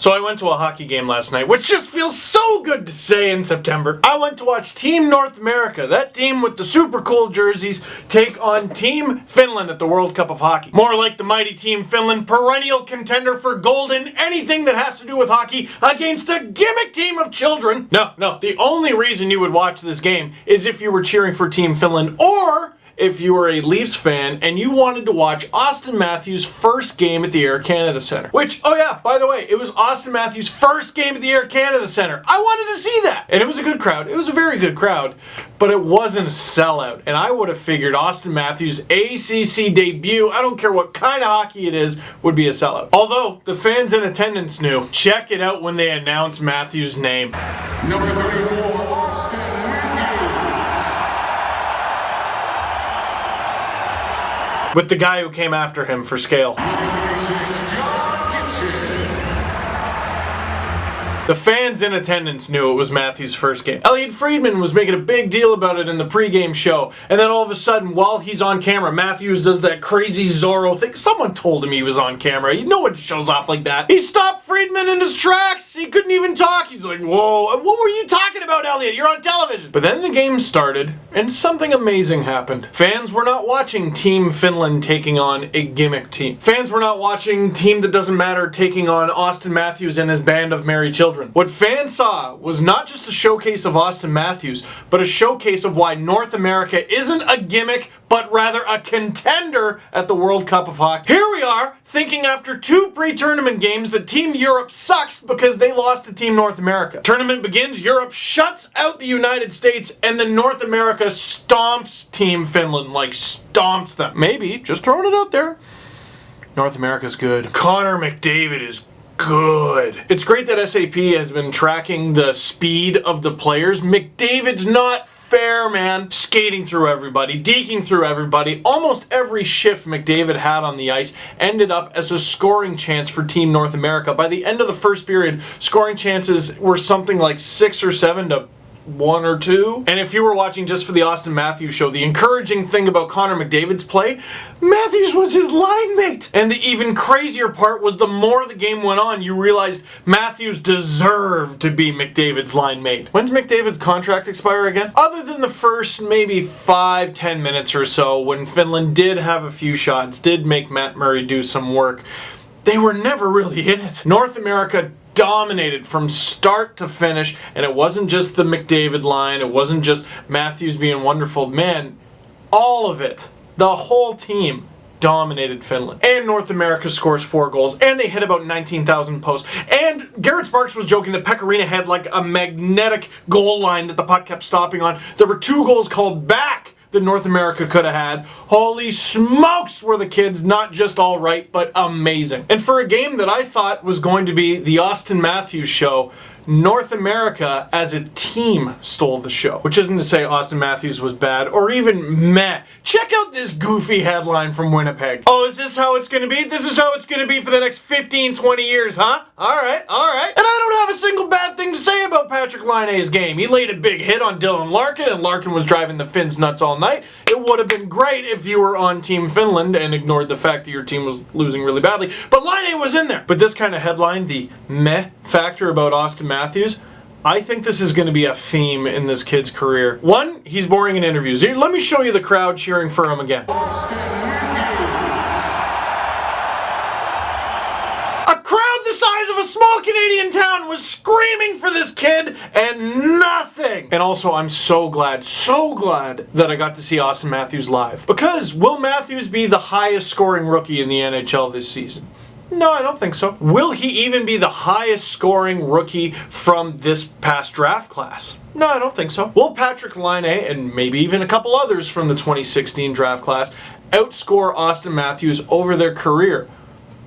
So I went to a hockey game last night, which just feels so good to say in September. I went to watch Team North America, that team with the super cool jerseys, take on Team Finland at the World Cup of Hockey. More like the mighty Team Finland, perennial contender for gold in anything that has to do with hockey, against a gimmick team of children. No, the only reason you would watch this game is if you were cheering for Team Finland, or if you were a Leafs fan and you wanted to watch Auston Matthews' first game at the Air Canada Centre. Which, oh yeah, by the way, it was Auston Matthews' first game at the Air Canada Centre. I wanted to see that. And it was a good crowd. It was a very good crowd. But it wasn't a sellout. And I would have figured Auston Matthews' ACC debut, I don't care what kind of hockey it is, would be a sellout. Although, the fans in attendance knew. Check it out when they announced Matthews' name. Number 34, Auston Matthews. With the guy who came after him for scale. The fans in attendance knew it was Matthews' first game. Elliot Friedman was making a big deal about it in the pregame show, and then all of a sudden, while he's on camera, Matthews does that crazy Zorro thing. Someone told him he was on camera. You know what shows off like that. He stopped Friedman in his tracks. He couldn't even talk. He's like, whoa, what were you talking about, Elliot? You're on television. But then the game started, and something amazing happened. Fans were not watching Team Finland taking on a gimmick team. Fans were not watching Team That Doesn't Matter taking on Auston Matthews and his band of merry children. What fans saw was not just a showcase of Auston Matthews, but a showcase of why North America isn't a gimmick, but rather a contender at the World Cup of Hockey. Here we are, thinking after 2 pre-tournament games that Team Europe sucks because they lost to Team North America. Tournament begins, Europe shuts out the United States, and then North America stomps Team Finland, like stomps them. Maybe, just throwing it out there, North America's good. Connor McDavid is good. It's great that SAP has been tracking the speed of the players. McDavid's not fair, man. Skating through everybody, deking through everybody. Almost every shift McDavid had on the ice ended up as a scoring chance for Team North America. By the end of the first period, scoring chances were something like 6 or 7 to 1 or 2. And if you were watching just for the Auston Matthews show, the encouraging thing about Connor McDavid's play, Matthews was his line mate. And the even crazier part was the more the game went on, you realized Matthews deserved to be McDavid's line mate. When's McDavid's contract expire again? Other than the first maybe 5-10 minutes or so, when Finland did have a few shots, did make Matt Murray do some work, they were never really in it. North America dominated from start to finish, and it wasn't just the McDavid line, it wasn't just Matthews being wonderful. Man, all of it, the whole team dominated Finland. And North America scores 4 goals, and they hit about 19,000 posts. And Garrett Sparks was joking that Pecorino had like a magnetic goal line that the puck kept stopping on. There were 2 goals called back that North America could have had. Holy smokes, were the kids not just all right, but amazing. And for a game that I thought was going to be the Auston Matthews show, North America as a team stole the show. Which isn't to say Auston Matthews was bad or even meh. Check out this goofy headline from Winnipeg. Oh, is this how it's gonna be? This is how it's gonna be for the next 15, 20 years, huh? Alright. And I don't have a single bad thing to say about Patrick Laine's game. He laid a big hit on Dylan Larkin, and Larkin was driving the Finns nuts all night. It would have been great if you were on Team Finland and ignored the fact that your team was losing really badly. But Laine was in there. But this kind of headline, the meh factor about Auston Matthews, I think this is going to be a theme in this kid's career. 1, he's boring in interviews. Here, let me show you the crowd cheering for him again. A crowd the size of a small Canadian town was screaming for this kid and nothing. And also, I'm so glad that I got to see Auston Matthews live. Because will Matthews be the highest scoring rookie in the NHL this season? No, I don't think so. Will he even be the highest scoring rookie from this past draft class? No, I don't think so. Will Patrick Laine, and maybe even a couple others from the 2016 draft class, outscore Auston Matthews over their career?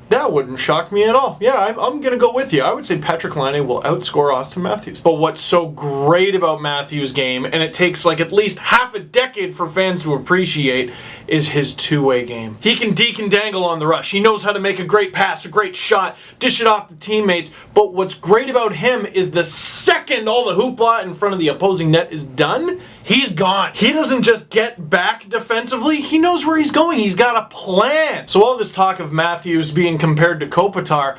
That wouldn't shock me at all. Yeah, I'm going to go with you. I would say Patrick Laine will outscore Auston Matthews. But what's so great about Matthews' game, and it takes like at least half a decade for fans to appreciate, is his two-way game. He can deke and dangle on the rush. He knows how to make a great pass, a great shot, dish it off to teammates. But what's great about him is the second all the hoopla in front of the opposing net is done, he's gone. He doesn't just get back defensively, he knows where he's going. He's got a plan. So all this talk of Matthews being compared to Kopitar,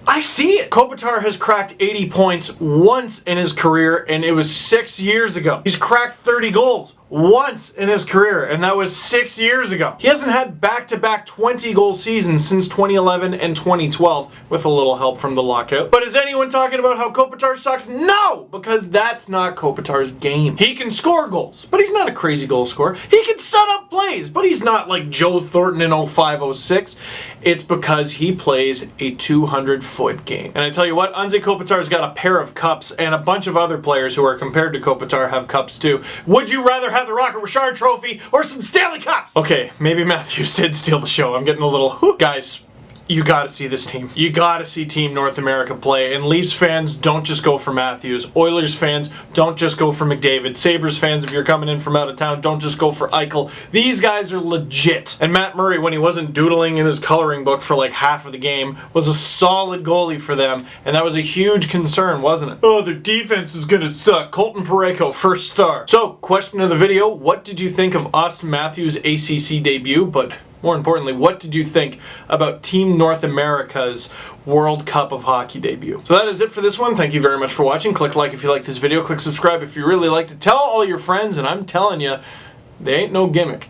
I see it. Kopitar has cracked 80 points once in his career, and it was 6 years ago. He's cracked 30 goals once in his career, and that was 6 years ago. He hasn't had back-to-back 20-goal seasons since 2011 and 2012, with a little help from the lockout. But is anyone talking about how Kopitar sucks? No, because that's not Kopitar's game. He can score goals, but he's not a crazy goal scorer. He can set up plays, but he's not like Joe Thornton in 05-06. It's because he plays a 200-foot game. And I tell you what, Anze Kopitar's got a pair of cups, and a bunch of other players who are compared to Kopitar have cups too. Would you rather have the Rocket Richard Trophy or some Stanley Cups? Okay, maybe Matthews did steal the show. I'm getting a little, guys, you gotta see this team. You gotta see Team North America play. And Leafs fans, don't just go for Matthews. Oilers fans, don't just go for McDavid. Sabres fans, if you're coming in from out of town, don't just go for Eichel. These guys are legit. And Matt Murray, when he wasn't doodling in his coloring book for like half of the game, was a solid goalie for them. And that was a huge concern, wasn't it? Oh, their defense is gonna suck. Colton Parayko, first star. So, question of the video, what did you think of Auston Matthews' ACC debut? But more importantly, what did you think about Team North America's World Cup of Hockey debut? So that is it for this one. Thank you very much for watching. Click like if you like this video. Click subscribe if you really liked it. Tell all your friends, and I'm telling you, they ain't no gimmick.